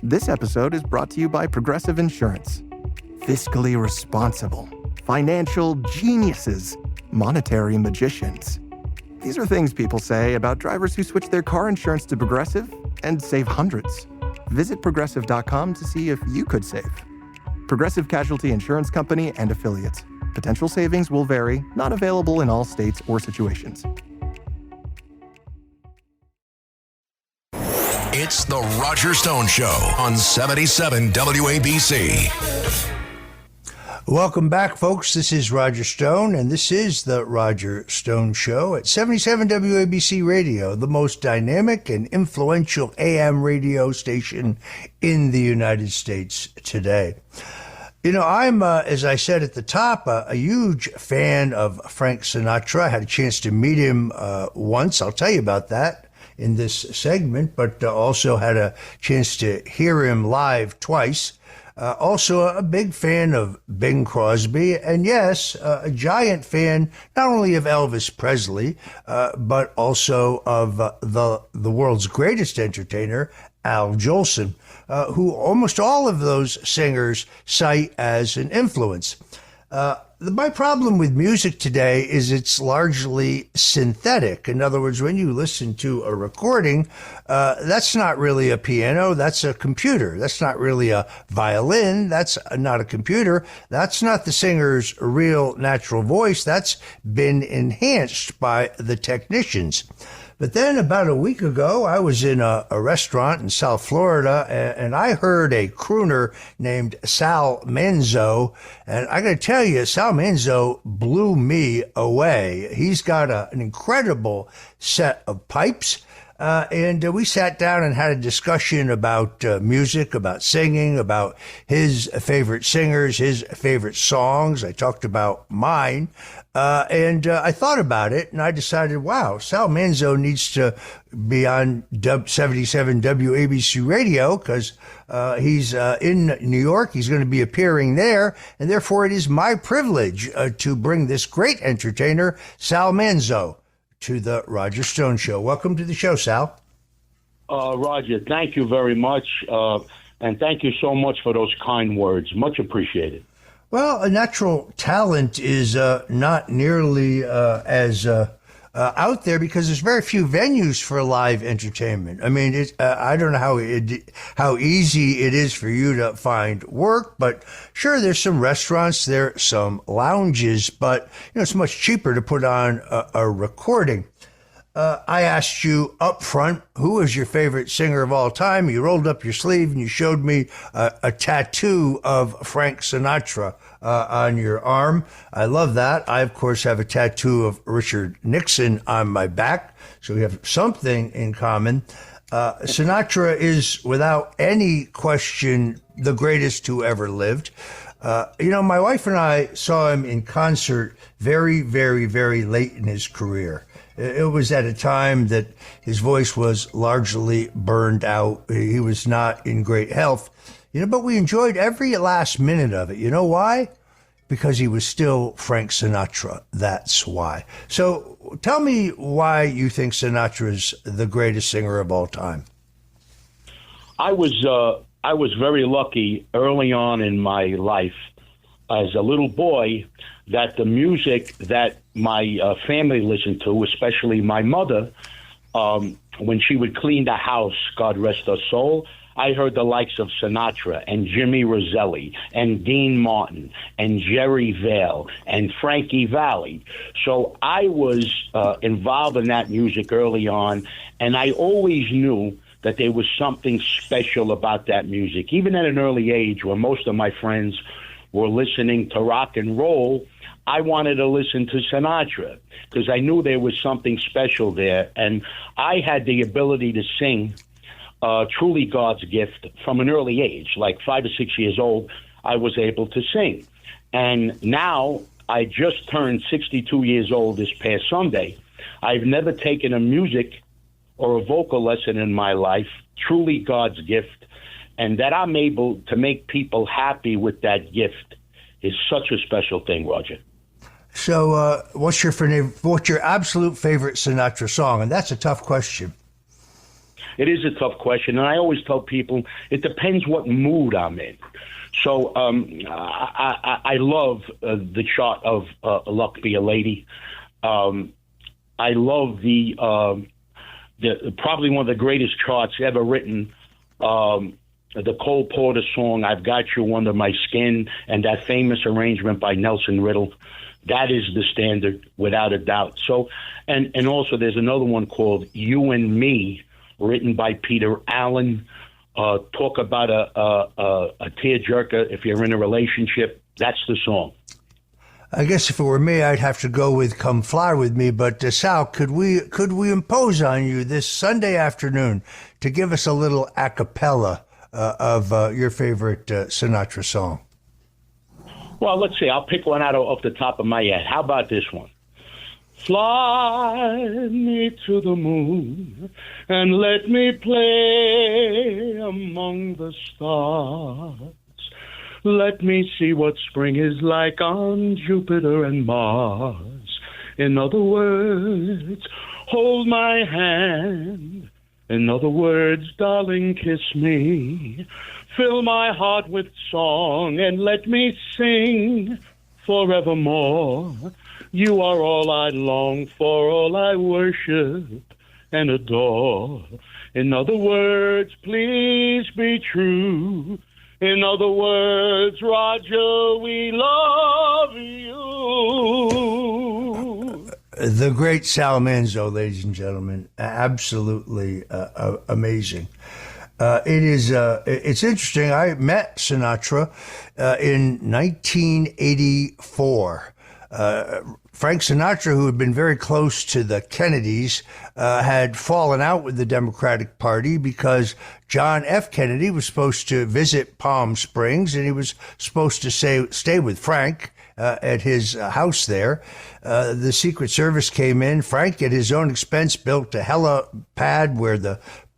This episode is brought to you by Progressive Insurance. Fiscally responsible, financial geniuses, monetary magicians. These are things people say about drivers who switch their car insurance to Progressive and save hundreds. Visit Progressive.com to see if you could save. Progressive Casualty Insurance Company and Affiliates. Potential savings will vary, not available in all states or situations. It's the Roger Stone Show on 77 WABC. Welcome back, folks. This is Roger Stone, and this is the Roger Stone Show at 77 WABC Radio, the most dynamic and influential AM radio station in the United States today. You know, I'm, as I said at the top, a huge fan of Frank Sinatra. I had a chance to meet him once. I'll tell you about that in this segment, but also had a chance to hear him live twice. Also a big fan of Bing Crosby, and yes, a giant fan not only of Elvis Presley, but also of the world's greatest entertainer, Al Jolson, who almost all of those singers cite as an influence. My problem with music today is it's largely synthetic. In other words, when you listen to a recording, that's not really a piano, that's a computer. That's not really a violin, that's not a computer. That's not the singer's real natural voice. That's been enhanced by the technicians. But then about a week ago, I was in a restaurant in South Florida, and I heard a crooner named Sal Manzo. And I got to tell you, Sal Manzo blew me away. He's got an incredible set of pipes. And we sat down and had a discussion about music, about singing, about his favorite singers, his favorite songs. I talked about mine. And I thought about it, and I decided, wow, Sal Manzo needs to be on 77 WABC Radio because he's in New York. He's going to be appearing there, and therefore it is my privilege to bring this great entertainer, Sal Manzo, to the Roger Stone Show. Welcome to the show, Sal. Roger, thank you very much, and thank you so much for those kind words. Much appreciated. Well, a natural talent is not nearly as out there because there's very few venues for live entertainment. I mean, I don't know how easy it is for you to find work, but sure, there's some restaurants, there's some lounges, but you know, it's much cheaper to put on a recording. I asked you up front, who is your favorite singer of all time? You rolled up your sleeve and you showed me a tattoo of Frank Sinatra on your arm. I love that. I, of course, have a tattoo of Richard Nixon on my back, so we have something in common. Sinatra is, without any question, the greatest who ever lived. You know, my wife and I saw him in concert very, very, very late in his career. It was at a time that his voice was largely burned out. He was not in great health, you know, but we enjoyed every last minute of it. You know why? Because he was still Frank Sinatra. That's why. So tell me why you think Sinatra's the greatest singer of all time. I was very lucky early on in my life as a little boy that the music that my family listened to, especially my mother, when she would clean the house, God rest her soul, I heard the likes of Sinatra and Jimmy Roselli and Dean Martin and Jerry Vale and Frankie Valli. So I was involved in that music early on, and I always knew that there was something special about that music. Even at an early age, when most of my friends were listening to rock and roll, I wanted to listen to Sinatra because I knew there was something special there. And I had the ability to sing Truly God's Gift from an early age, like 5 or 6 years old, I was able to sing. And now I just turned 62 years old this past Sunday. I've never taken a music or a vocal lesson in my life, truly God's gift, and that I'm able to make people happy with that gift is such a special thing, Roger. So what's your absolute favorite Sinatra song? And that's a tough question. It is a tough question, and I always tell people it depends what mood I'm in. So I love the chart of "Luck Be a Lady." I love the probably one of the greatest charts ever written. The Cole Porter song, "I've Got You Under My Skin," and that famous arrangement by Nelson Riddle. That is the standard, without a doubt. So, and also there's another one called "You and Me," written by Peter Allen. Talk about a tearjerker if you're in a relationship. That's the song. I guess if it were me, I'd have to go with "Come Fly With Me." But Sal, could we impose on you this Sunday afternoon to give us a little a cappella of your favorite Sinatra song? Well, let's see. I'll pick one out off the top of my head. How about this one? Fly me to the moon and let me play among the stars. Let me see what spring is like on Jupiter and Mars. In other words, hold my hand. In other words, darling, kiss me. Fill my heart with song and let me sing forevermore. You are all I long for, all I worship and adore. In other words, please be true. In other words, Roger, we love you. The great Sal Manzo, ladies and gentlemen, absolutely amazing. It's interesting. I met Sinatra in 1984. Frank Sinatra, who had been very close to the Kennedys, had fallen out with the Democratic Party because John F. Kennedy was supposed to visit Palm Springs, and he was supposed to stay with Frank at his house there. The Secret Service came in. Frank, at his own expense, built a helipad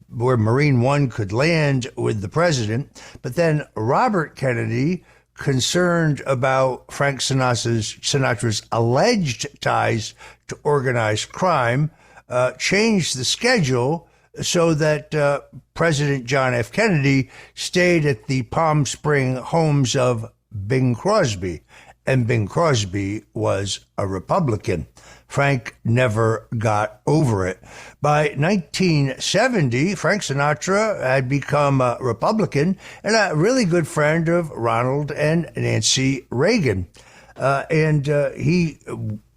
where Marine One could land with the president. But then Robert Kennedy, concerned about Frank Sinatra's alleged ties to organized crime, changed the schedule so that President John F. Kennedy stayed at the Palm Spring homes of Bing Crosby. And Bing Crosby was a Republican. Frank never got over it. By 1970, Frank Sinatra had become a Republican and a really good friend of Ronald and Nancy Reagan. And he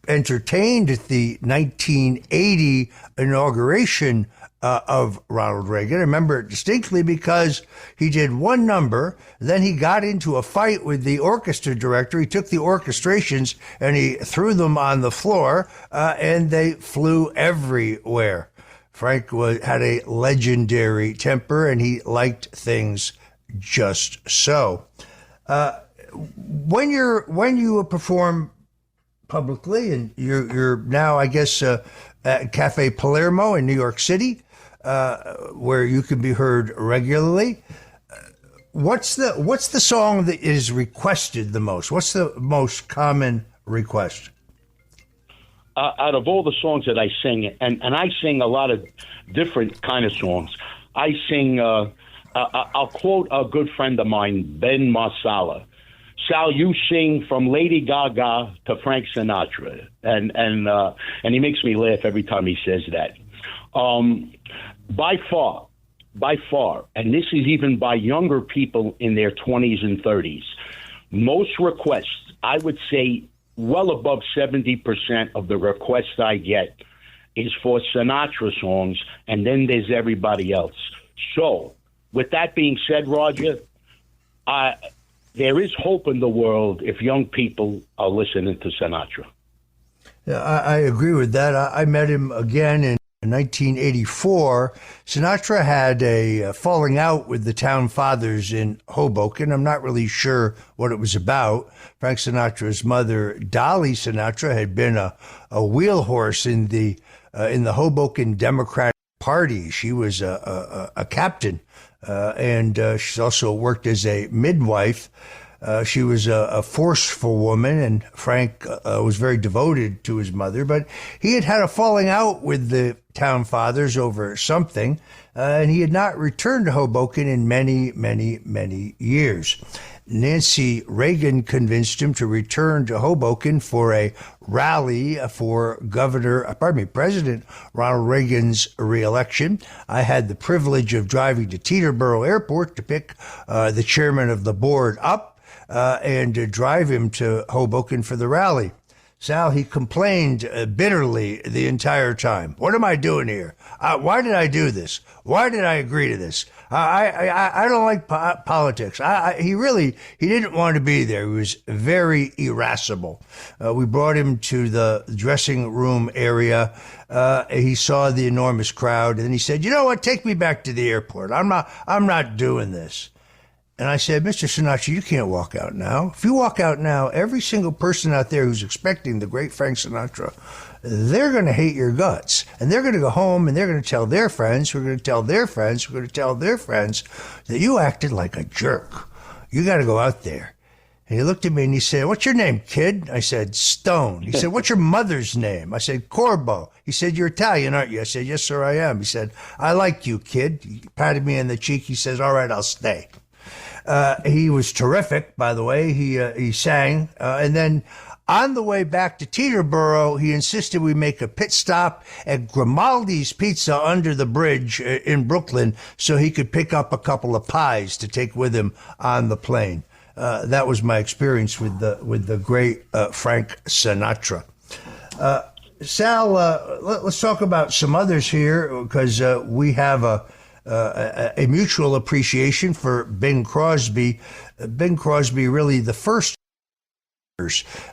entertained at the 1980 inauguration of Ronald Reagan. I remember it distinctly because he did one number, then he got into a fight with the orchestra director. He took the orchestrations and he threw them on the floor, and they flew everywhere. Frank had a legendary temper, and he liked things just so. When you perform publicly, and you're now, I guess, at Cafe Palermo in New York City, where you can be heard regularly. What's the song that is requested the most? What's the most common request? Out of all the songs that I sing, and I sing a lot of different kind of songs. I sing. I'll quote a good friend of mine, Ben Marsala. Sal, you sing from Lady Gaga to Frank Sinatra, and he makes me laugh every time he says that. By far, and this is even by younger people in their 20s and 30s, most requests, I would say well above 70% of the requests I get is for Sinatra songs, and then there's everybody else. So, with that being said, Roger, there is hope in the world if young people are listening to Sinatra. Yeah, I agree with that. I met him again in 1984. Sinatra had a falling out with the town fathers in Hoboken. I'm not really sure what it was about. Frank Sinatra's mother, Dolly Sinatra, had been a wheel horse in the Hoboken Democratic Party. She was a captain, and she's also worked as a midwife. She was a forceful woman, and Frank was very devoted to his mother, but he had had a falling out with the town fathers over something, and he had not returned to Hoboken in many, many, many years. Nancy Reagan convinced him to return to Hoboken for a rally for President Ronald Reagan's reelection. I had the privilege of driving to Teterboro Airport to pick the chairman of the board up and to drive him to Hoboken for the rally. Sal, he complained bitterly the entire time. What am I doing here? Why did I do this? Why did I agree to this? I don't like politics. He didn't want to be there. He was very irascible. We brought him to the dressing room area. He saw the enormous crowd, and then he said, "You know what? Take me back to the airport. I'm not doing this." And I said, "Mr. Sinatra, you can't walk out now. If you walk out now, every single person out there who's expecting the great Frank Sinatra, they're going to hate your guts. And they're going to go home and they're going to tell their friends, who are going to tell their friends, who are going to tell their friends that you acted like a jerk. You got to go out there." And he looked at me and he said, "What's your name, kid?" I said, "Stone." He said, "What's your mother's name?" I said, "Corbo." He said, "You're Italian, aren't you?" I said, "Yes, sir, I am." He said, "I like you, kid." He patted me on the cheek. He says, "All right, I'll stay." He was terrific, by the way. He sang. And then on the way back to Teterboro, he insisted we make a pit stop at Grimaldi's Pizza under the bridge in Brooklyn so he could pick up a couple of pies to take with him on the plane. That was my experience with the great Frank Sinatra. Sal, let's talk about some others here because we have a mutual appreciation for Bing Crosby. Bing Crosby, really the first.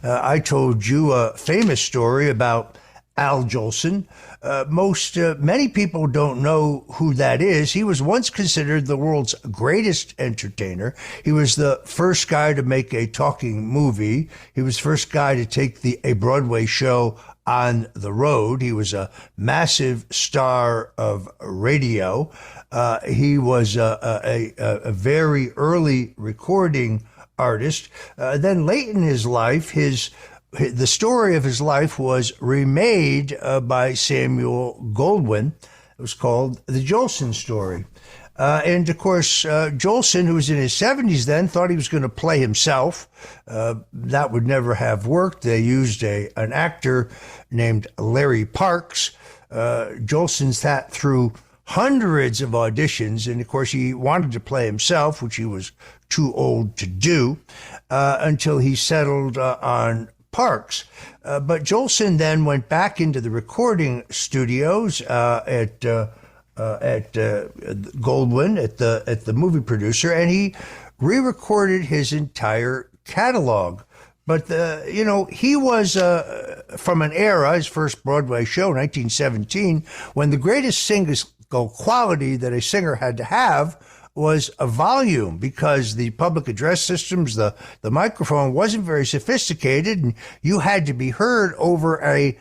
I told you a famous story about Al Jolson. Many people don't know who that is. He was once considered the world's greatest entertainer. He was the first guy to make a talking movie. He was the first guy to take a Broadway show on the road. He was a massive star of radio. He was a very early recording artist. Then late in his life, the story of his life was remade by Samuel Goldwyn. It was called The Jolson Story. And of course, Jolson, who was in his 70s then, thought he was going to play himself. That would never have worked. They used an actor named Larry Parks. Jolson sat through hundreds of auditions, and of course, he wanted to play himself, which he was too old to do, until he settled on Parks. But Jolson then went back into the recording studios at Goldwyn, at the movie producer, and he re-recorded his entire catalog. But he was from an era, his first Broadway show, 1917, when the greatest single quality that a singer had to have was a volume, because the public address systems, the microphone wasn't very sophisticated, and you had to be heard over a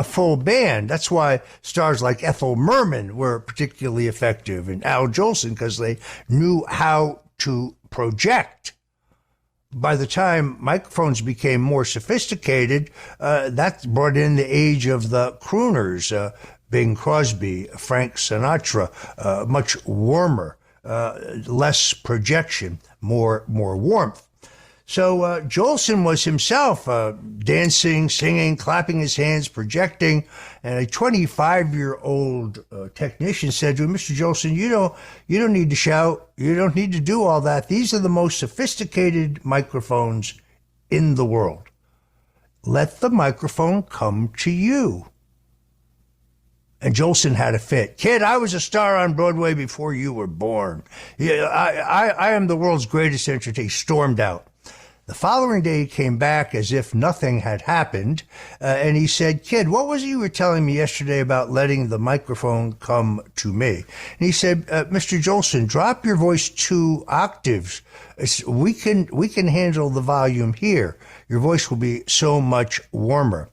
full band. That's why stars like Ethel Merman were particularly effective, and Al Jolson, because they knew how to project. By the time microphones became more sophisticated, that brought in the age of the crooners, Bing Crosby, Frank Sinatra, much warmer, less projection, more warmth. So Jolson was himself dancing, singing, clapping his hands, projecting, and a 25-year-old technician said to him, "Mr. Jolson, you don't need to shout. You don't need to do all that. These are the most sophisticated microphones in the world. Let the microphone come to you." And Jolson had a fit. "Kid, I was a star on Broadway before you were born. Yeah, I am the world's greatest entertainer." He stormed out. The following day, he came back as if nothing had happened, and he said, "Kid, what was it you were telling me yesterday about letting the microphone come to me?" And he said, "Mr. Jolson, drop your voice 2 octaves. We can handle the volume here. Your voice will be so much warmer."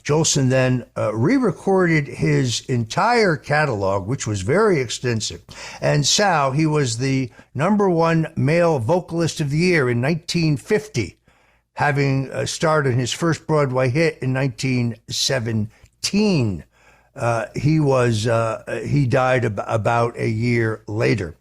Jolson then re-recorded his entire catalog, which was very extensive. And Sal, he was the #1 male vocalist of the year in 1950, having starred in his first Broadway hit in 1917. He died about a year later.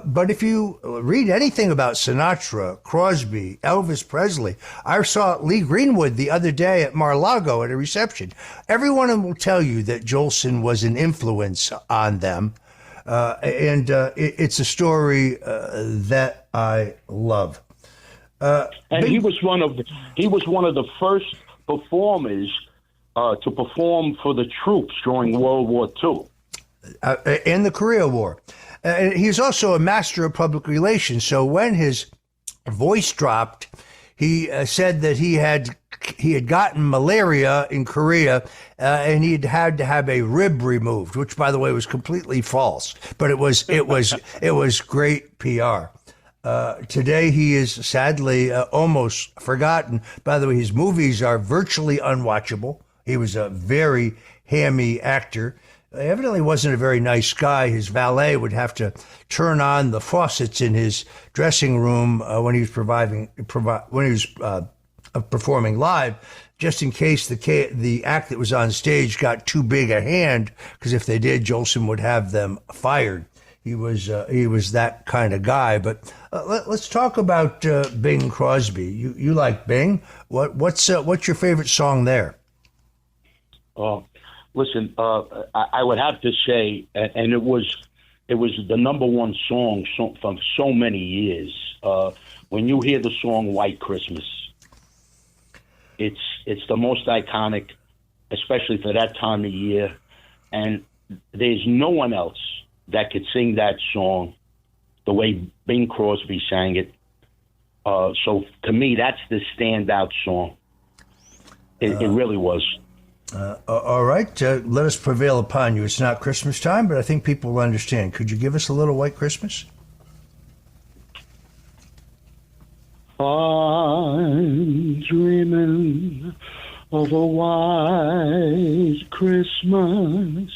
But if you read anything about Sinatra, Crosby, Elvis Presley, I saw Lee Greenwood the other day at Mar-a-Lago at a reception. Every one of them will tell you that Jolson was an influence on them. It's a story that I love. And he was one of the first performers to perform for the troops during World War II. In the Korea War. He's also a master of public relations. So when his voice dropped, he said that he had gotten malaria in Korea, and he'd had to have a rib removed, which, by the way, was completely false. But it was great PR. Today, he is sadly almost forgotten. By the way, his movies are virtually unwatchable. He was a very hammy actor. Evidently wasn't a very nice guy. His valet would have to turn on the faucets in his dressing room when he was performing live, just in case the act that was on stage got too big a hand. Because if they did, Jolson would have them fired. He was that kind of guy. But let's talk about Bing Crosby. You like Bing? What's your favorite song there? Listen, I would have to say, and it was the #1 song for so many years. When you hear the song "White Christmas," it's the most iconic, especially for that time of year. And there's no one else that could sing that song the way Bing Crosby sang it. So to me, that's the standout song. It really was. All right, let us prevail upon you. It's not Christmas time, but I think people will understand. Could you give us a little White Christmas? I'm dreaming of a white Christmas,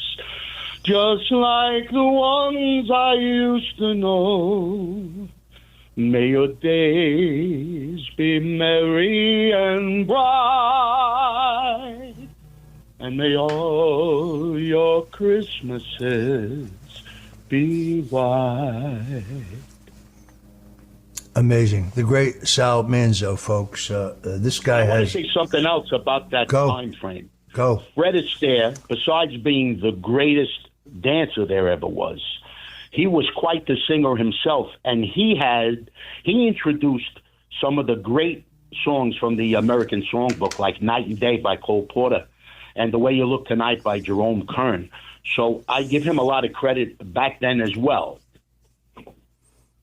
just like the ones I used to know. May your days be merry and bright, and may all your Christmases be white. Amazing. The great Sal Manzo, folks. This guy I want has... to say something else about that time frame. Go. Fred Astaire, besides being the greatest dancer there ever was, he was quite the singer himself, and he introduced some of the great songs from the American Songbook, like Night and Day by Cole Porter and The Way You Look Tonight by Jerome Kern. So I give him a lot of credit back then as well.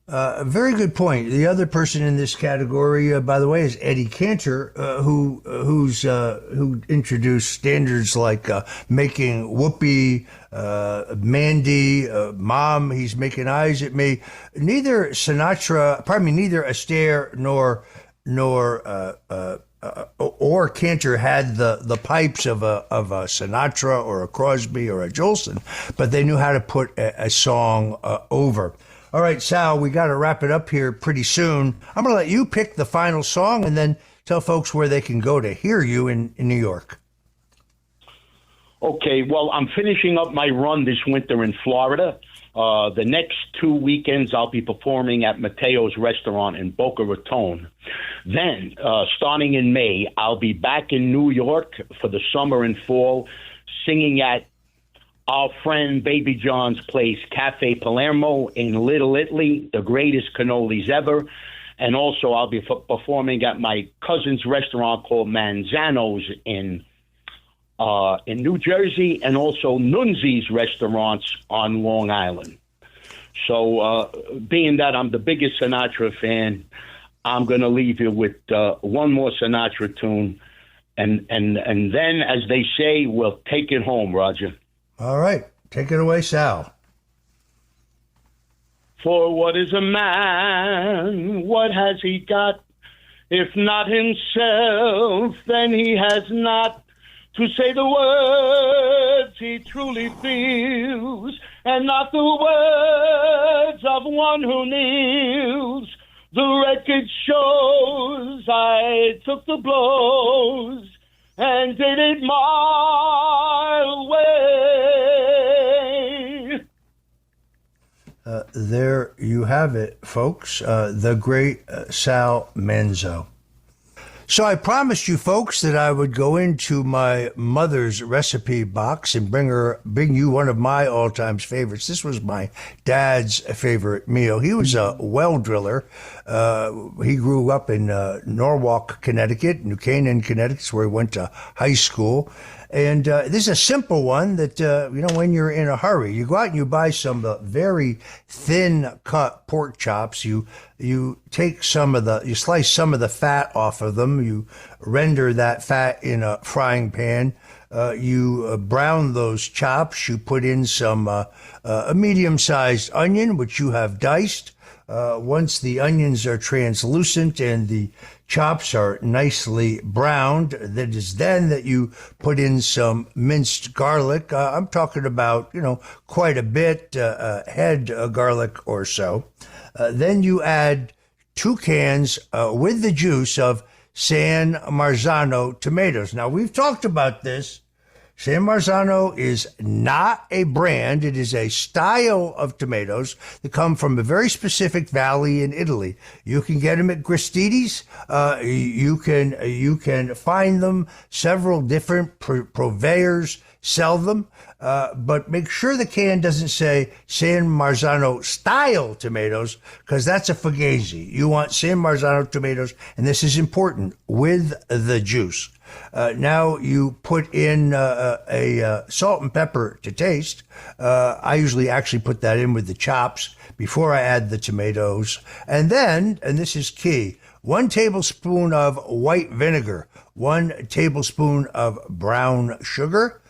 Very good point. The other person in this category, by the way, is Eddie Cantor, who introduced standards like Making Whoopee, Mandy, Mom, He's Making Eyes at Me. Neither Astaire or Cantor had the pipes of a Sinatra or a Crosby or a Jolson, but they knew how to put a song over. All right, Sal, we got to wrap it up here pretty soon. I'm going to let you pick the final song and then tell folks where they can go to hear you in New York. Okay, well, I'm finishing up my run this winter in Florida. The next 2 weekends, I'll be performing at Mateo's Restaurant in Boca Raton. Then, starting in May, I'll be back in New York for the summer and fall, singing at our friend Baby John's place, Cafe Palermo in Little Italy, the greatest cannolis ever. And also I'll be performing at my cousin's restaurant called Manzano's in New Jersey, and also Nunzi's restaurants on Long Island. So being that I'm the biggest Sinatra fan, I'm going to leave you with one more Sinatra tune. And then, as they say, we'll take it home, Roger. All right. Take it away, Sal. For what is a man? What has he got? If not himself, then he has not to say the words he truly feels, and not the words of one who kneels. The record shows I took the blows and did it my way. There you have it, folks. The great Sal Manzo. So I promised you folks that I would go into my mother's recipe box and bring you one of my all-time favorites. This was my dad's favorite meal. He was a well driller. He grew up in Norwalk, Connecticut, New Canaan, Connecticut, where he went to high school. And this is a simple one that, when you're in a hurry, you go out and you buy some very thin cut pork chops. You take you slice some of the fat off of them. You render that fat in a frying pan. You brown those chops. You put in a medium-sized onion, which you have diced. Once the onions are translucent and the chops are nicely browned, that is then that you put in some minced garlic. I'm talking about, quite a bit, a head of garlic or so. Then you add 2 cans with the juice of San Marzano tomatoes. Now, we've talked about this. San Marzano is not a brand. It is a style of tomatoes that come from a very specific valley in Italy. You can get them at Gristides. You can find them. Several different purveyors sell them. But make sure the can doesn't say San Marzano style tomatoes, because that's a fugazi. You want San Marzano tomatoes, and this is important, with the juice. Now you put in a salt and pepper to taste. I usually actually put that in with the chops before I add the tomatoes. And then, and this is key, 1 tablespoon of white vinegar, 1 tablespoon of brown sugar,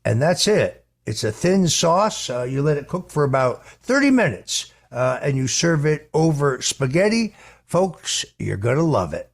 and that's it. It's a thin sauce. You let it cook for about 30 minutes, and you serve it over spaghetti. Folks, you're going to love it.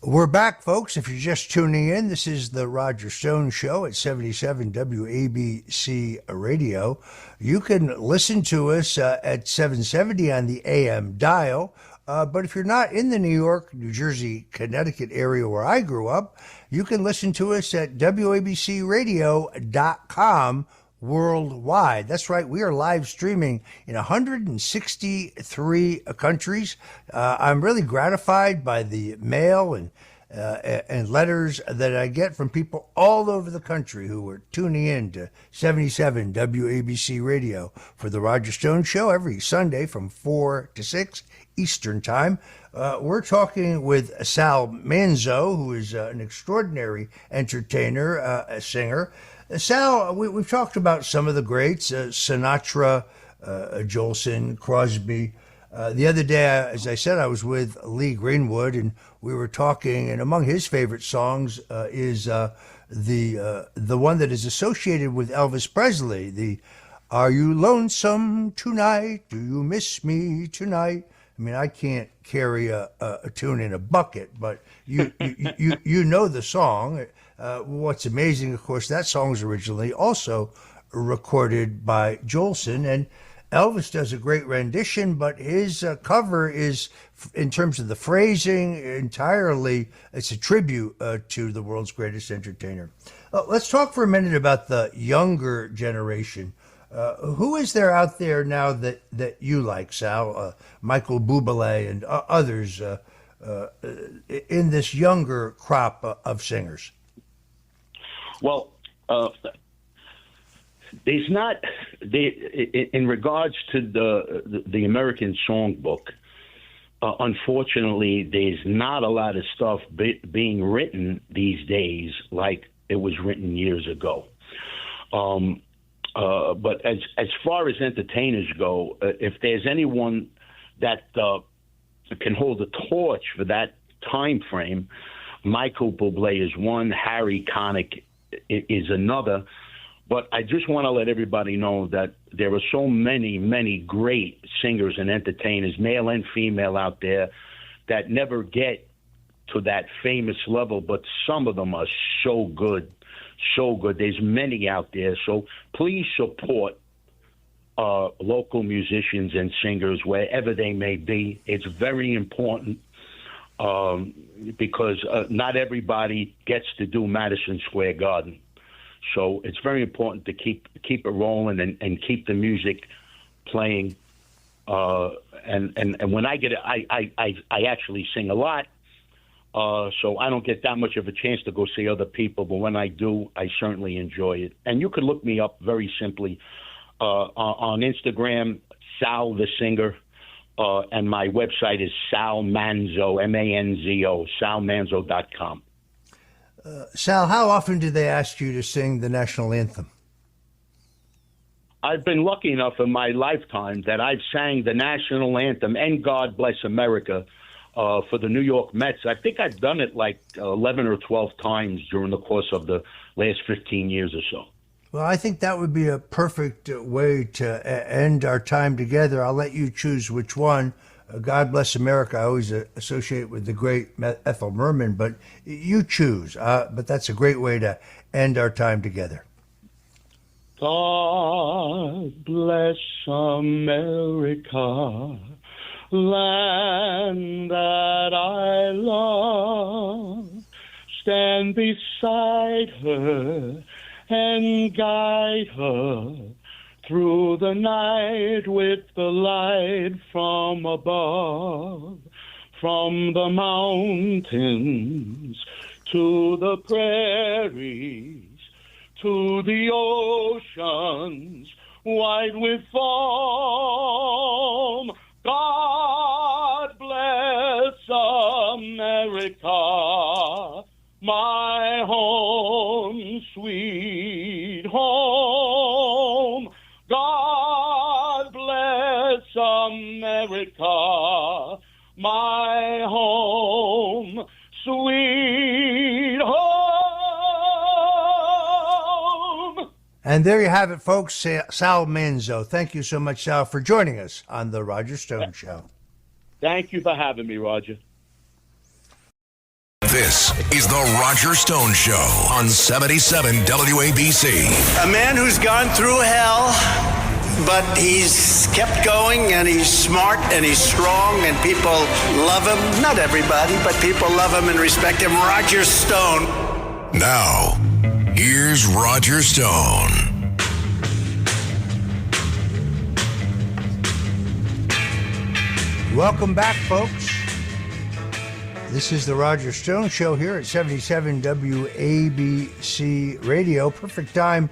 We're back, folks. If you're just tuning in, this is the Roger Stone Show at 77 WABC Radio. You can listen to us at 770 on the AM dial. But if you're not in the New York, New Jersey, Connecticut area where I grew up, you can listen to us at WABCradio.com worldwide. That's right. We are live streaming in 163 countries. I'm really gratified by the mail and letters that I get from people all over the country who are tuning in to 77 WABC Radio for the Roger Stone Show every Sunday from 4 to 6 Eastern Time. We're talking with Sal Manzo, who is an extraordinary entertainer, a singer. Sal, we've talked about some of the greats, Sinatra, Jolson, Crosby. The other day, as I said, I was with Lee Greenwood, and we were talking, and among his favorite songs is the one that is associated with Elvis Presley, the "Are You Lonesome Tonight? Do You Miss Me Tonight?" I mean, I can't carry a tune in a bucket, but you know the song. What's amazing, of course, that song was originally also recorded by Jolson, and Elvis does a great rendition, but his cover is, in terms of the phrasing, entirely, it's a tribute to the world's greatest entertainer. Let's talk for a minute about the younger generation. Who is there out there now that you like, Sal? Michael Bublé and others in this younger crop of singers? Well, there's not, in regards to the American Songbook, unfortunately, there's not a lot of stuff being written these days like it was written years ago. But as far as entertainers go, if there's anyone that can hold a torch for that time frame, Michael Bublé is one, Harry Connick is another. But I just want to let everybody know that there are so many, many great singers and entertainers, male and female, out there that never get to that famous level, but some of them are so good, so good. There's many out there. So please support local musicians and singers wherever they may be. It's very important because not everybody gets to do Madison Square Garden. So it's very important to keep it rolling and keep the music playing. And when I get it, I actually sing a lot. So I don't get that much of a chance to go see other people, but when I do, I certainly enjoy it. And you can look me up very simply on Instagram, Sal the Singer, and my website is Sal Manzo, Manzo, salmanzo.com. Sal, how often do they ask you to sing the national anthem? I've been lucky enough in my lifetime that I've sang the national anthem and God Bless America for the New York Mets. I think I've done it like 11 or 12 times during the course of the last 15 years or so. Well, I think that would be a perfect way to end our time together. I'll let you choose which one. God Bless America, I always associate with the great Ethel Merman, but you choose. But that's a great way to end our time together. God bless America, land that I love. Stand beside her and guide her through the night with the light from above, from the mountains to the prairies, to the oceans white with foam. God bless America, my home, sweet home. God bless America, my home, sweet home. And there you have it, folks. Sal Manzo. Thank you so much, Sal, for joining us on The Roger Stone Show. Thank you for having me, Roger. This is The Roger Stone Show on 77 WABC. A man who's gone through hell, but he's kept going, and he's smart, and he's strong, and people love him. Not everybody, but people love him and respect him. Roger Stone. Now, here's Roger Stone. Welcome back, folks. This is the Roger Stone Show here at 77 WABC Radio. Perfect time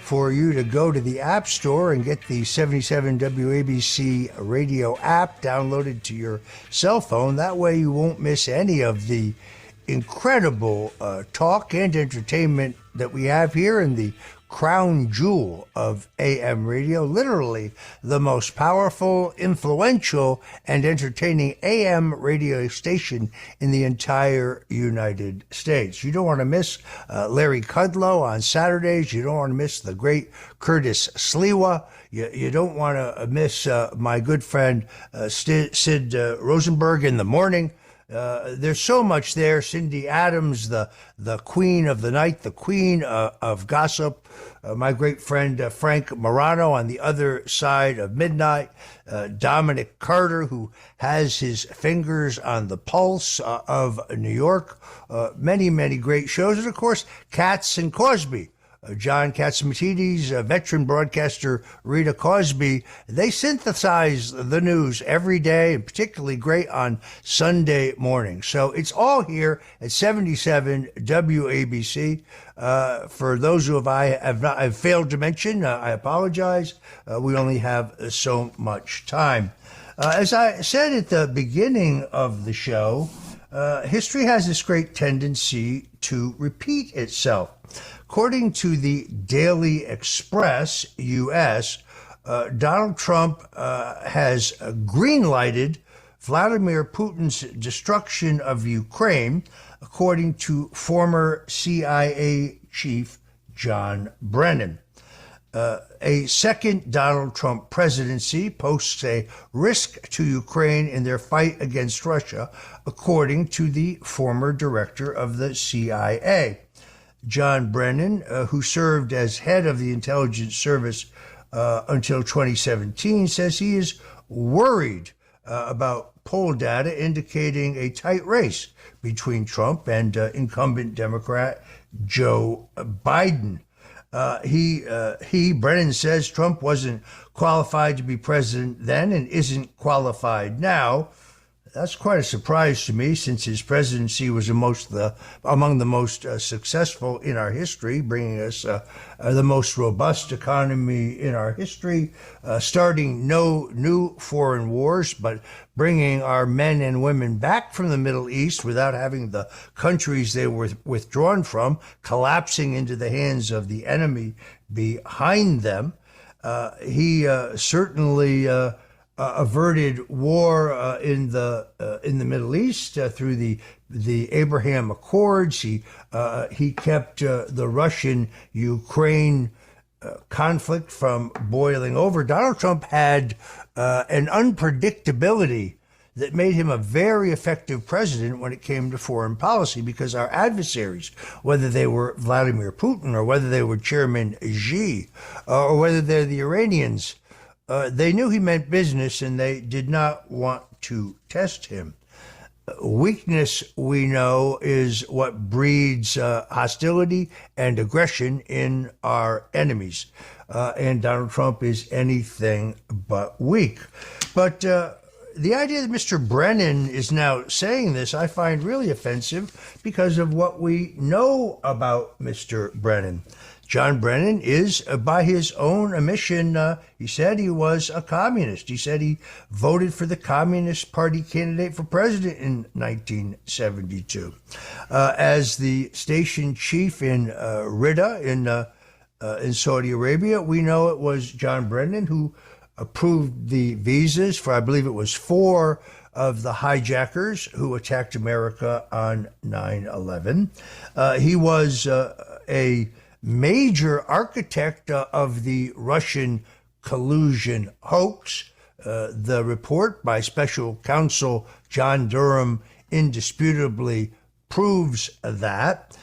for you to go to the App Store and get the 77 WABC Radio app downloaded to your cell phone. That way you won't miss any of the incredible talk and entertainment that we have here in the crown jewel of AM radio, literally the most powerful, influential, and entertaining AM radio station in the entire United States. You don't want to miss Larry Kudlow on Saturdays. You don't want to miss the great Curtis Sliwa. You don't want to miss my good friend Sid Rosenberg in the morning. There's so much there. Cindy Adams, the queen of the night, the queen of gossip. My great friend Frank Morano on the other side of midnight. Dominic Carter, who has his fingers on the pulse of New York. Many, many great shows. And, of course, Katz and Cosby. John Catsimatidis, veteran broadcaster Rita Cosby, they synthesize the news every day, and particularly great on Sunday morning. So it's all here at 77 WABC. For those who have failed to mention, I apologize. We only have so much time. As I said at the beginning of the show, history has this great tendency to repeat itself. According to the Daily Express, U.S., Donald Trump has green-lighted Vladimir Putin's destruction of Ukraine, according to former CIA chief John Brennan. A second Donald Trump presidency poses a risk to Ukraine in their fight against Russia, according to the former director of the CIA. John Brennan, who served as head of the intelligence service until 2017, says he is worried about poll data indicating a tight race between Trump and incumbent Democrat Joe Biden. Brennan says Trump wasn't qualified to be president then and isn't qualified now. That's quite a surprise to me, since his presidency was among the most successful in our history, bringing us the most robust economy in our history, starting no new foreign wars, but bringing our men and women back from the Middle East without having the countries they were withdrawn from collapsing into the hands of the enemy behind them. He certainly averted war in the Middle East through the Abraham Accords. He kept the Russian-Ukraine conflict from boiling over. Donald Trump had an unpredictability that made him a very effective president when it came to foreign policy, because our adversaries, whether they were Vladimir Putin or whether they were Chairman Xi or whether they're the Iranians, they knew he meant business and they did not want to test him. Weakness, we know, is what breeds hostility and aggression in our enemies. And Donald Trump is anything but weak. But the idea that Mr. Brennan is now saying this, I find really offensive because of what we know about Mr. Brennan. John Brennan is, by his own admission, he said he was a communist. He said he voted for the Communist Party candidate for president in 1972. As the station chief in Riyadh in Saudi Arabia, we know it was John Brennan who approved the visas for, I believe it was 4 of the hijackers who attacked America on 9/11. He was a major architect of the Russian collusion hoax. The report by special counsel John Durham indisputably proves that.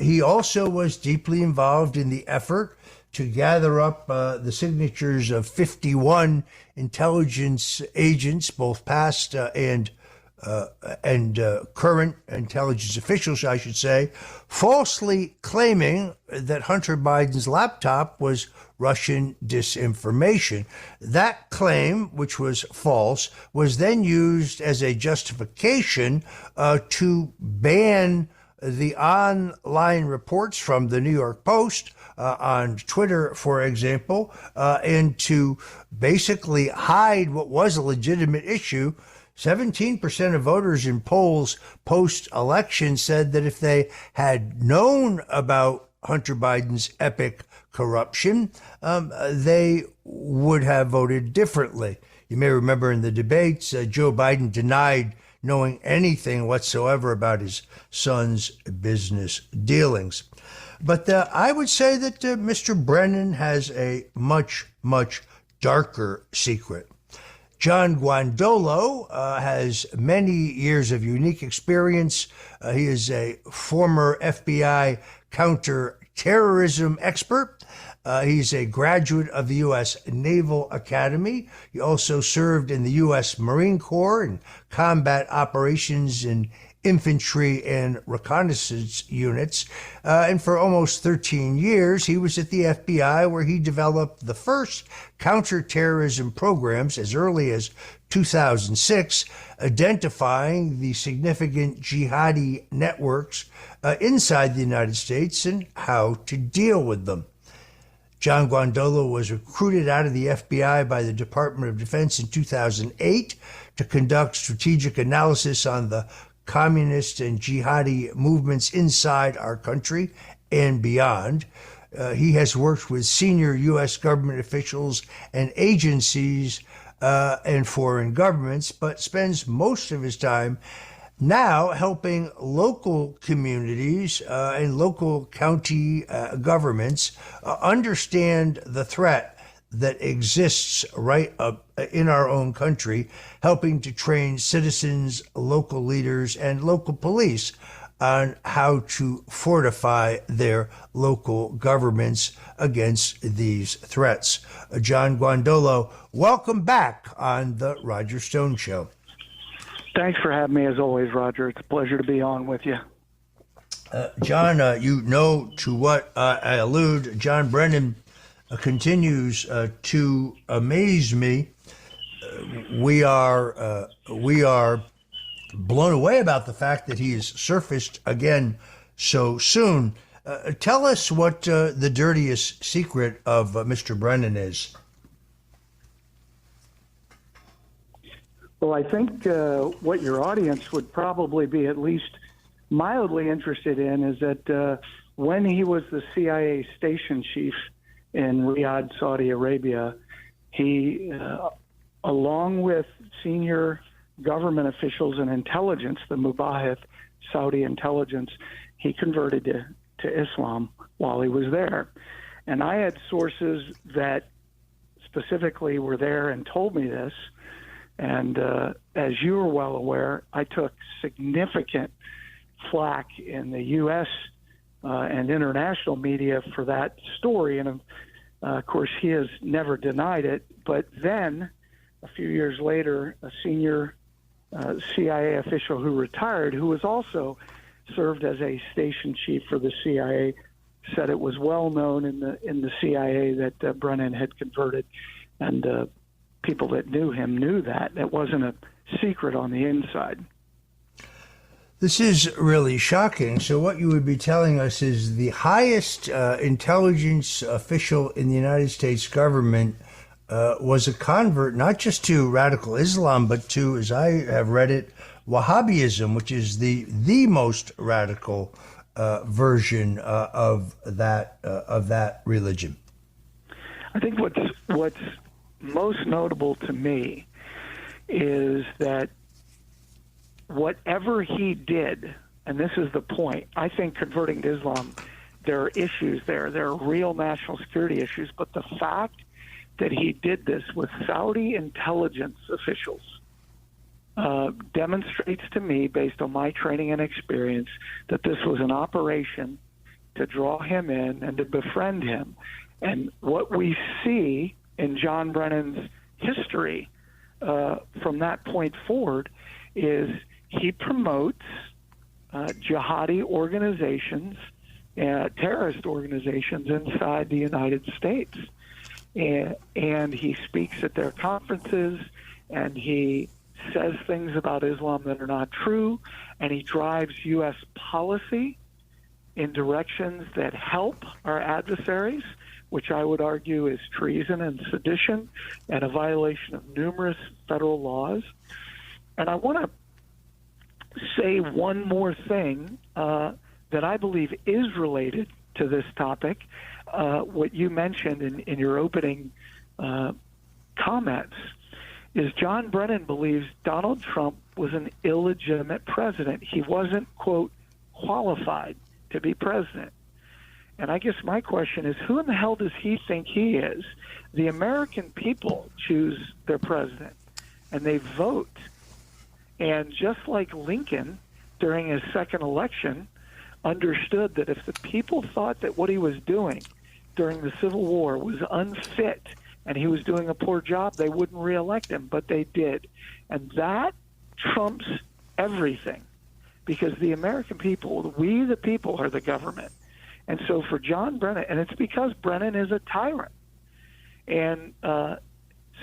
He also was deeply involved in the effort to gather up the signatures of 51 intelligence agents, both past and current intelligence officials, I should say, falsely claiming that Hunter Biden's laptop was Russian disinformation. That claim, which was false, was then used as a justification to ban the online reports from the New York Post on Twitter, for example, and to basically hide what was a legitimate issue. 17% of voters in polls post-election said that if they had known about Hunter Biden's epic corruption, they would have voted differently. You may remember in the debates, Joe Biden denied knowing anything whatsoever about his son's business dealings. But I would say that Mr. Brennan has a much, much darker secret. John Guandolo has many years of unique experience. He is a former FBI counterterrorism expert. He's a graduate of the U.S. Naval Academy. He also served in the U.S. Marine Corps in combat operations in infantry and reconnaissance units. And for almost 13 years, he was at the FBI, where he developed the first counterterrorism programs as early as 2006, identifying the significant jihadi networks inside the United States and how to deal with them. John Guandolo was recruited out of the FBI by the Department of Defense in 2008 to conduct strategic analysis on the communist and jihadi movements inside our country and beyond. He has worked with senior U.S. government officials and agencies and foreign governments, but spends most of his time now helping local communities and local county governments understand the threat that exists right up in our own country, helping to train citizens, local leaders, and local police on how to fortify their local governments against these threats. John Guandolo, welcome back on the Roger Stone Show. Thanks for having me, as always, Roger. It's a pleasure to be on with you. John, you know to what I allude. John Brennan continues to amaze me. We are blown away about the fact that he has surfaced again so soon. Tell us what the dirtiest secret of Mr. Brennan is. Well, I think what your audience would probably be at least mildly interested in is that when he was the CIA station chief in Riyadh, Saudi Arabia, he, along with senior government officials and intelligence, the Mubahith Saudi intelligence, he converted to Islam while he was there. And I had sources that specifically were there and told me this. And as you are well aware, I took significant flack in the U.S. And international media for that story. And of course, he has never denied it. But then, a few years later, a senior CIA official who retired, who was also served as a station chief for the CIA, said it was well known in the CIA that Brennan had converted, and people that knew him knew that. It wasn't a secret on the inside. This is really shocking. So what you would be telling us is the highest intelligence official in the United States government was a convert, not just to radical Islam, but to, as I have read it, Wahhabism, which is the most radical version of that religion. I think what's most notable to me is that whatever he did, and this is the point, I think converting to Islam, there are issues there. There are real national security issues, but the fact that he did this with Saudi intelligence officials demonstrates to me, based on my training and experience, that this was an operation to draw him in and to befriend him. And what we see in John Brennan's history from that point forward is he promotes jihadi organizations, terrorist organizations inside the United States. And he speaks at their conferences, and he says things about Islam that are not true, and he drives U.S. policy in directions that help our adversaries, which I would argue is treason and sedition and a violation of numerous federal laws. And I want to say one more thing that I believe is related to this topic, what you mentioned in your opening comments, is John Brennan believes Donald Trump was an illegitimate president. He wasn't, quote, qualified to be president. And I guess my question is, who in the hell does he think he is? The American people choose their president, and they vote. And just like Lincoln, during his second election, understood that if the people thought that what he was doing during the Civil War was unfit and he was doing a poor job, they wouldn't reelect him, but they did. And that trumps everything, because the American people, we the people, are the government. And so for John Brennan, and it's because Brennan is a tyrant, and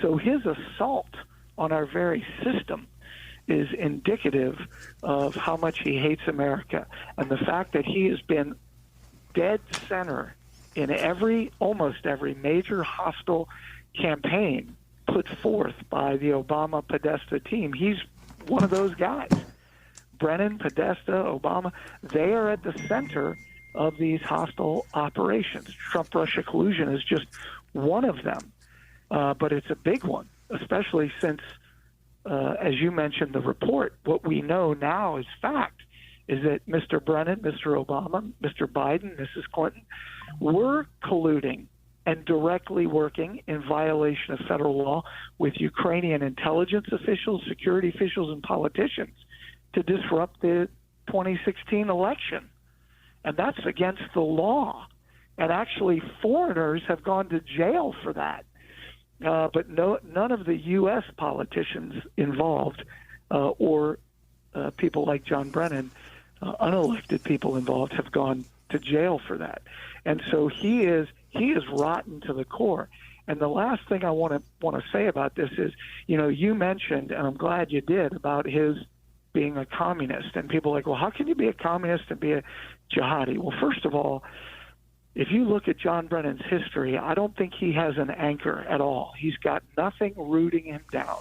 so his assault on our very system is indicative of how much he hates America, and the fact that he has been dead center in almost every major hostile campaign put forth by the Obama Podesta team. He's one of those guys. Brennan, Podesta, Obama, they are at the center of these hostile operations. Trump-Russia collusion is just one of them, but it's a big one, especially since as you mentioned, the report, what we know now is fact, is that Mr. Brennan, Mr. Obama, Mr. Biden, Mrs. Clinton were colluding and directly working in violation of federal law with Ukrainian intelligence officials, security officials, and politicians to disrupt the 2016 election. And that's against the law. And actually, foreigners have gone to jail for that. But none of the U.S. politicians involved or people like John Brennan, unelected people involved, have gone to jail for that. And so he is rotten to the core. And the last thing I want to say about this is, you mentioned, and I'm glad you did, about his being a communist. And people are like, well, how can you be a communist and be a jihadi? Well, first of all, if you look at John Brennan's history, I don't think he has an anchor at all. He's got nothing rooting him down,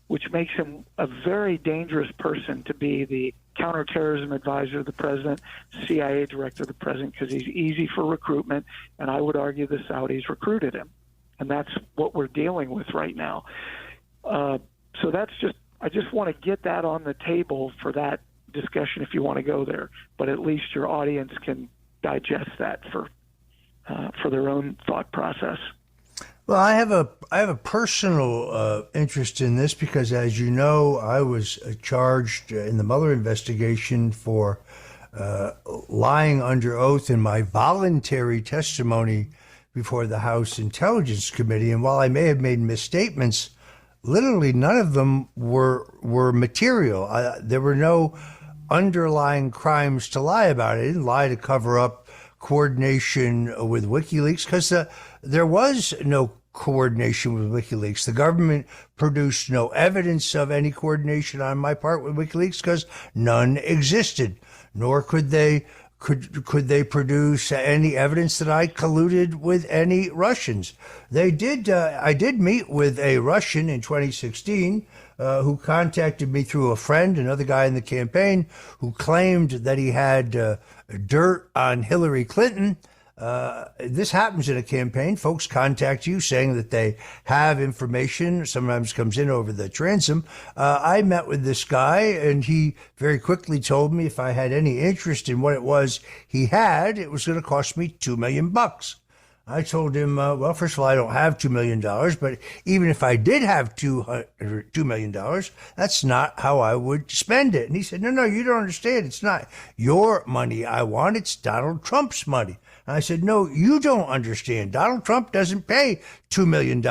which makes him a very dangerous person to be the counterterrorism advisor of the president, CIA director of the president, because he's easy for recruitment, and I would argue the Saudis recruited him. And that's what we're dealing with right now. So I just want to get that on the table for that discussion if you want to go there, but at least your audience can digest that for their own thought process. Well, I have a personal interest in this because, as you know, I was charged in the Mueller investigation for lying under oath in my voluntary testimony before the House Intelligence Committee. And while I may have made misstatements, literally none of them were material. There were no underlying crimes to lie about. I didn't lie to cover up coordination with WikiLeaks because there was no coordination with WikiLeaks. The government produced no evidence of any coordination on my part with WikiLeaks because none existed, nor could they produce any evidence that I colluded with any Russians. I did meet with a Russian in 2016 who contacted me through a friend, another guy in the campaign, who claimed that he had dirt on Hillary Clinton. This happens in a campaign. Folks contact you saying that they have information, sometimes comes in over the transom. I met with this guy, and he very quickly told me if I had any interest in what it was he had, it was going to cost me $2 million. I told him, well, first of all, I don't have $2 million, but even if I did have $2 million, that's not how I would spend it. And he said, no, you don't understand. It's not your money I want. It's Donald Trump's money. And I said, no, you don't understand. Donald Trump doesn't pay $2 million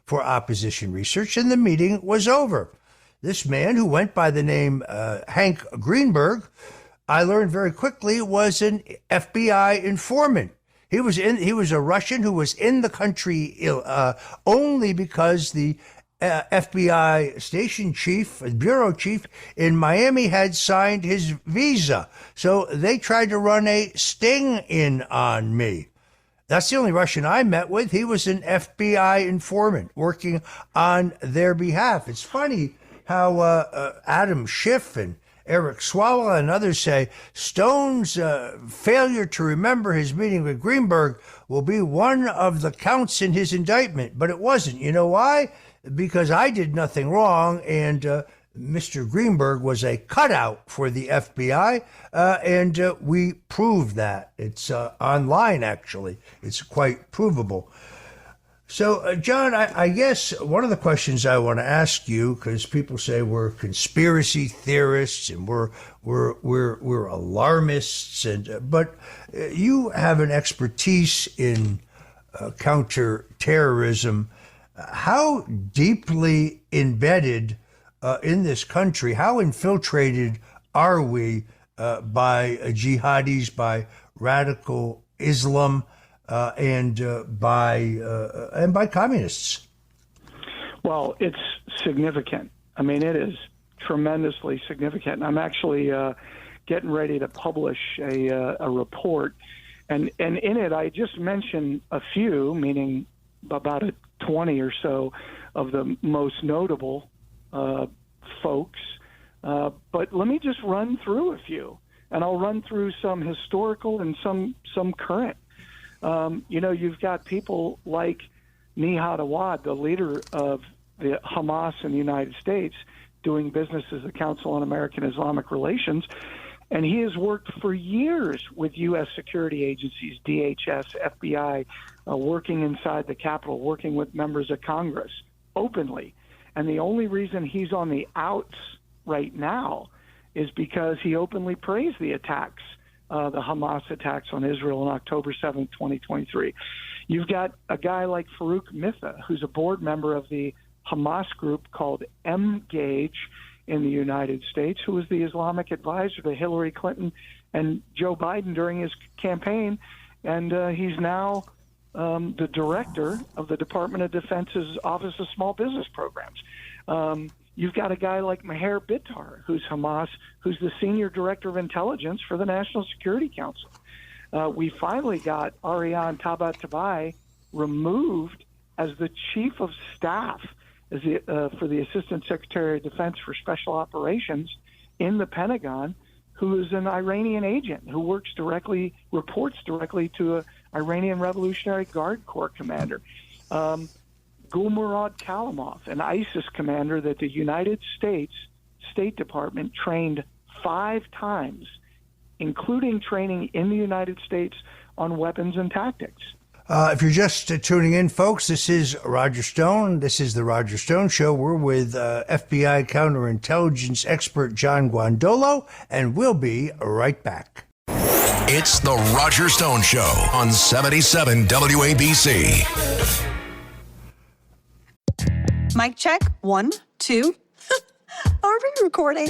for opposition research. And the meeting was over. This man, who went by the name Hank Greenberg, I learned very quickly was an FBI informant. He was a Russian who was in the country only because the FBI station chief, bureau chief in Miami had signed his visa. So they tried to run a sting in on me. That's the only Russian I met with. He was an FBI informant working on their behalf. It's funny how Adam Schiff and Eric Swalwell and others say Stone's failure to remember his meeting with Greenberg will be one of the counts in his indictment. But it wasn't. You know why? Because I did nothing wrong, and Mr. Greenberg was a cutout for the FBI, and we proved that. It's online, actually. It's quite provable. So, John, I guess one of the questions I want to ask you, because people say we're conspiracy theorists and we're alarmists, but you have an expertise in counterterrorism. How deeply embedded in this country, how infiltrated are we by jihadis, by radical Islam, and by communists? Well, it's significant. I mean, it is tremendously significant. I'm actually getting ready to publish a report, and in it I just mentioned a few, meaning about 20 or so of the most notable folks. But let me just run through a few, and I'll run through some historical and some current. You've got people like Nihad Awad, the leader of the Hamas in the United States, doing business as the Council on American Islamic Relations. And he has worked for years with U.S. security agencies, DHS, FBI, working inside the Capitol, working with members of Congress openly. And the only reason he's on the outs right now is because he openly praised the attacks, the Hamas attacks on Israel on October 7th, 2023. You've got a guy like Farouk Mitha, who's a board member of the Hamas group called Mgage in the United States, who was the Islamic advisor to Hillary Clinton and Joe Biden during his campaign. And he's now the director of the Department of Defense's Office of Small Business Programs. You've got a guy like Maher Bitar, who's Hamas, who's the senior director of intelligence for the National Security Council. We finally got Ariane Tabatabai removed as the chief of staff for the Assistant Secretary of Defense for Special Operations in the Pentagon, who is an Iranian agent who reports directly to an Iranian Revolutionary Guard Corps commander. Gulmurad Kalimov, an ISIS commander that the United States State Department trained 5 times, including training in the United States on weapons and tactics. If you're just tuning in, folks, this is Roger Stone. This is the Roger Stone Show. We're with FBI counterintelligence expert John Guandolo, and we'll be right back. It's the Roger Stone Show on 77 WABC. Mic check. 1, 2. Are we recording?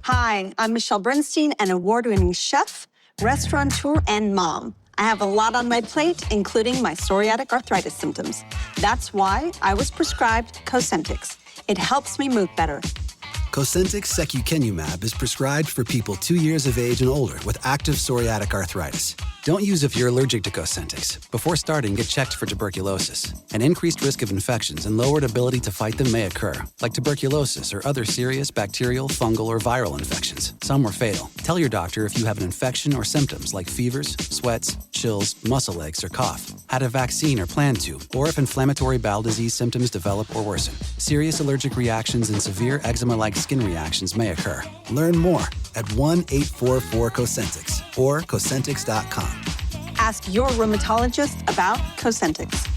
Hi, I'm Michelle Bernstein, an award-winning chef, restaurateur, and mom. I have a lot on my plate, including my psoriatic arthritis symptoms. That's why I was prescribed Cosentyx. It helps me move better. Cosentyx secukinumab is prescribed for people 2 years of age and older with active psoriatic arthritis. Don't use if you're allergic to Cosentyx. Before starting, get checked for tuberculosis. An increased risk of infections and lowered ability to fight them may occur, like tuberculosis or other serious bacterial, fungal, or viral infections. Some were fatal. Tell your doctor if you have an infection or symptoms like fevers, sweats, chills, muscle aches, or cough, had a vaccine or plan to, or if inflammatory bowel disease symptoms develop or worsen. Serious allergic reactions and severe eczema-like skin reactions may occur. Learn more at 1-844-COSENTYX or Cosentyx.com. Ask your rheumatologist about Cosentyx.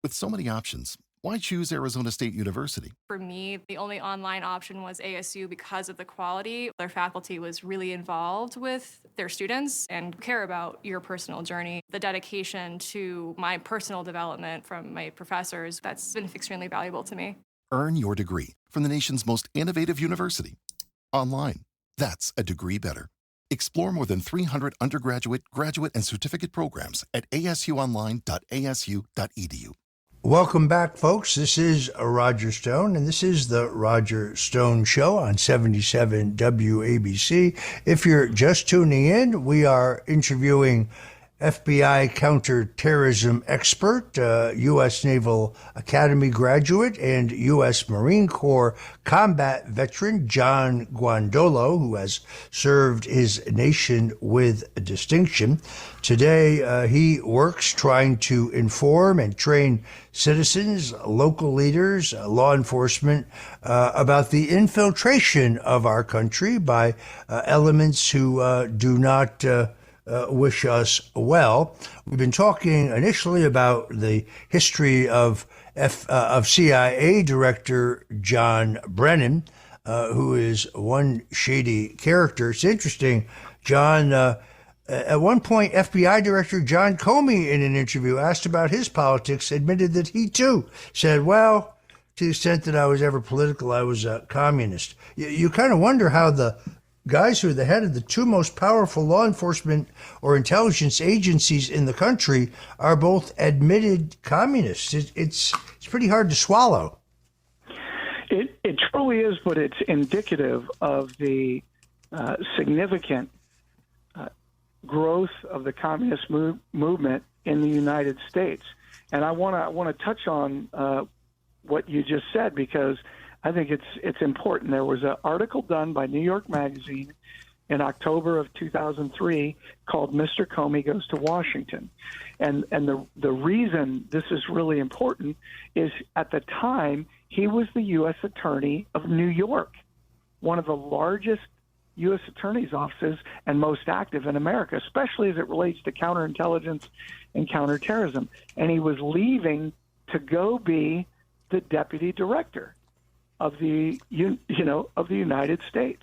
With so many options, why choose Arizona State University? For me, the only online option was ASU because of the quality. Their faculty was really involved with their students and care about your personal journey. The dedication to my personal development from my professors, that's been extremely valuable to me. Earn your degree from the nation's most innovative university. Online. That's a degree better. Explore more than 300 undergraduate, graduate, and certificate programs at asuonline.asu.edu. Welcome back, folks. This is Roger Stone, and this is the Roger Stone Show on 77 WABC. If you're just tuning in, we are interviewing FBI counterterrorism expert, U.S. Naval Academy graduate, and U.S. Marine Corps combat veteran John Guandolo, who has served his nation with distinction. Today, he works trying to inform and train citizens, local leaders, law enforcement about the infiltration of our country by elements who do not wish us well. We've been talking initially about the history of CIA Director John Brennan, who is one shady character. It's interesting, John. At one point, FBI Director John Comey, in an interview, asked about his politics, admitted that he too said, well, to the extent that I was ever political, I was a communist. You kind of wonder how the guys who are the head of the 2 most powerful law enforcement or intelligence agencies in the country are both admitted communists. It's pretty hard to swallow. It truly is, but it's indicative of the significant growth of the communist movement in the United States. And I want to touch on what you just said, because I think it's important. There was an article done by New York Magazine in October of 2003 called Mr. Comey Goes to Washington. And the reason this is really important is at the time, he was the U.S. Attorney of New York, one of the largest U.S. Attorney's offices and most active in America, especially as it relates to counterintelligence and counterterrorism. And he was leaving to go be the deputy director of the of the United States.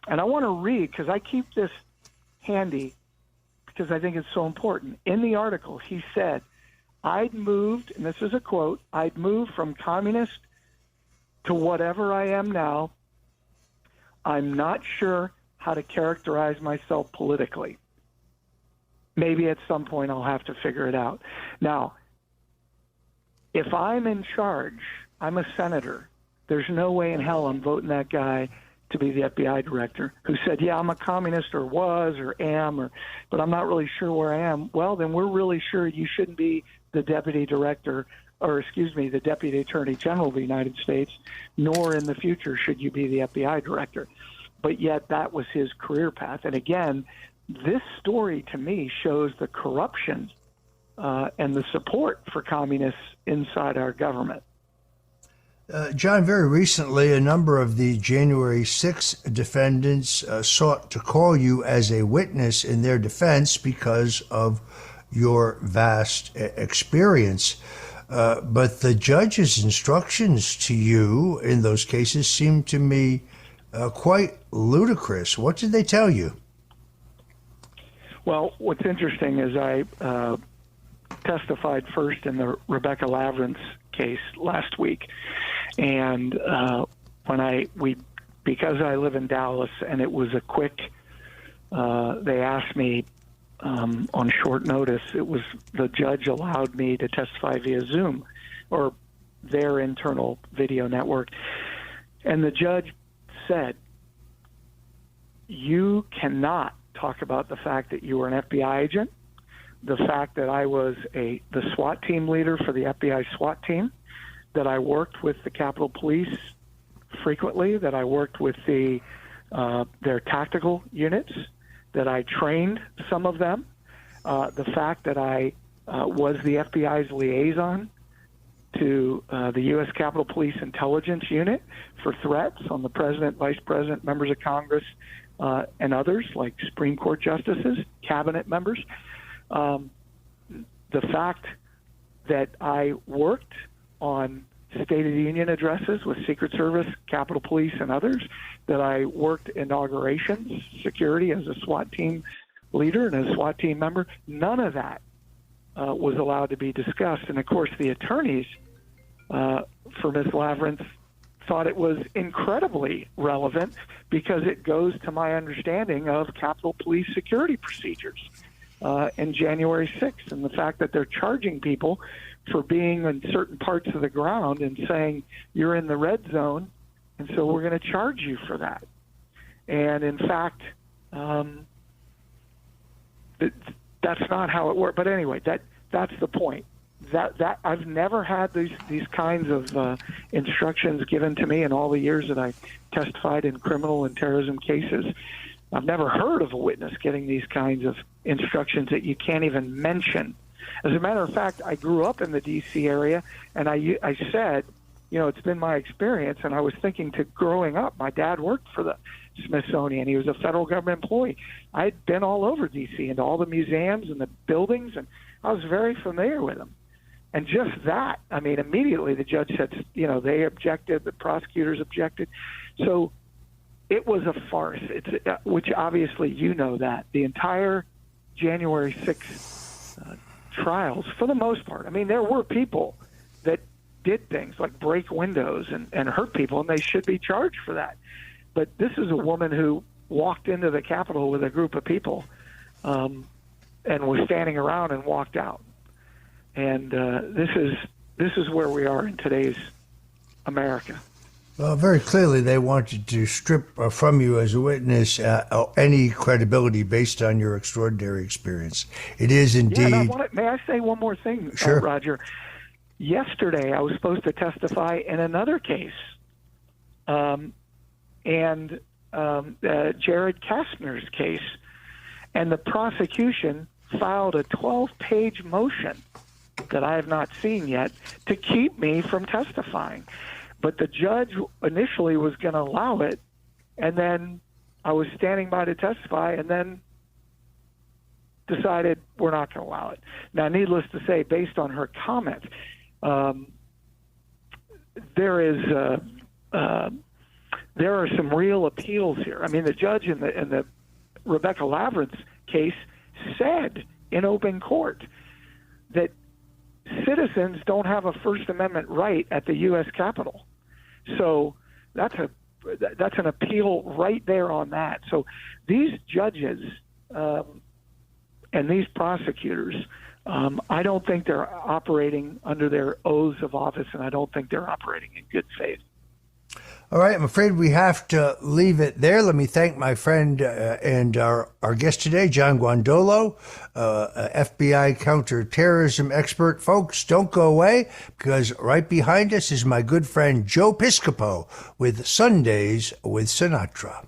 And I want to read, because I keep this handy because I think it's so important. In the article, he said, I'd moved, and this is a quote, I'd moved from communist to whatever I am now. I'm not sure how to characterize myself politically. Maybe at some point I'll have to figure it out. Now, if I'm in charge, I'm a senator, there's no way in hell I'm voting that guy to be the FBI director who said, yeah, I'm a communist or was or am, but I'm not really sure where I am. Well, then we're really sure you shouldn't be the deputy director, or the deputy attorney general of the United States, nor in the future should you be the FBI director. But yet that was his career path. And again, this story to me shows the corruption and the support for communists inside our government. John, very recently, a number of the January 6th defendants sought to call you as a witness in their defense because of your vast experience. But the judge's instructions to you in those cases seem to me quite ludicrous. What did they tell you? Well, what's interesting is I testified first in the Rebecca Lavrin's case last week. And because I live in Dallas and it was a quick, they asked me on short notice, the judge allowed me to testify via Zoom or their internal video network. And the judge said, you cannot talk about the fact that you were an FBI agent, the fact that I was the SWAT team leader for the FBI SWAT team, that I worked with the Capitol Police frequently, that I worked with their tactical units, that I trained some of them, the fact that I was the FBI's liaison to the U.S. Capitol Police Intelligence Unit for threats on the president, vice president, members of Congress, and others like Supreme Court justices, cabinet members. The fact that I worked on State of the Union addresses with Secret Service, Capitol Police, and others, that I worked inaugurations, security as a SWAT team leader and a SWAT team member, none of that was allowed to be discussed. And, of course, the attorneys for Ms. Lavrin thought it was incredibly relevant because it goes to my understanding of Capitol Police security procedures in January 6th, and the fact that they're charging people for being in certain parts of the ground and saying you're in the red zone, and so we're going to charge you for that. And in fact, that's not how it worked. But anyway, that's the point. That I've never had these kinds of instructions given to me in all the years that I testified in criminal and terrorism cases. I've never heard of a witness getting these kinds of instructions that you can't even mention. As a matter of fact, I grew up in the D.C. area, and I said, it's been my experience, and I was thinking growing up, my dad worked for the Smithsonian. He was a federal government employee. I had been all over D.C. into all the museums and the buildings, and I was very familiar with them. And just that, immediately the judge said, they objected, the prosecutors objected. So it was a farce, which obviously that. The entire January 6th trials, for the most part. There were people that did things like break windows and hurt people, and they should be charged for that. But this is a woman who walked into the Capitol with a group of people and was standing around and walked out. And this is where we are in today's America. Well, very clearly they wanted to strip from you as a witness any credibility based on your extraordinary experience. It is indeed... Yeah, may I say one more thing, Sure. Roger? Yesterday I was supposed to testify in another case. And Jared Kastner's case, and the prosecution filed a 12-page motion that I have not seen yet to keep me from testifying. But the judge initially was going to allow it, and then I was standing by to testify, and then decided we're not going to allow it. Now, needless to say, based on her comment, there are some real appeals here. I mean, the judge in the Rebecca Lavrin's case said in open court that citizens don't have a First Amendment right at the U.S. Capitol. So that's an appeal right there on that. So these judges and these prosecutors, I don't think they're operating under their oaths of office, and I don't think they're operating in good faith. All right, I'm afraid we have to leave it there. Let me thank my friend and our guest today, John Guandolo, FBI counterterrorism expert. Folks, don't go away, because right behind us is my good friend Joe Piscopo with Sundays with Sinatra.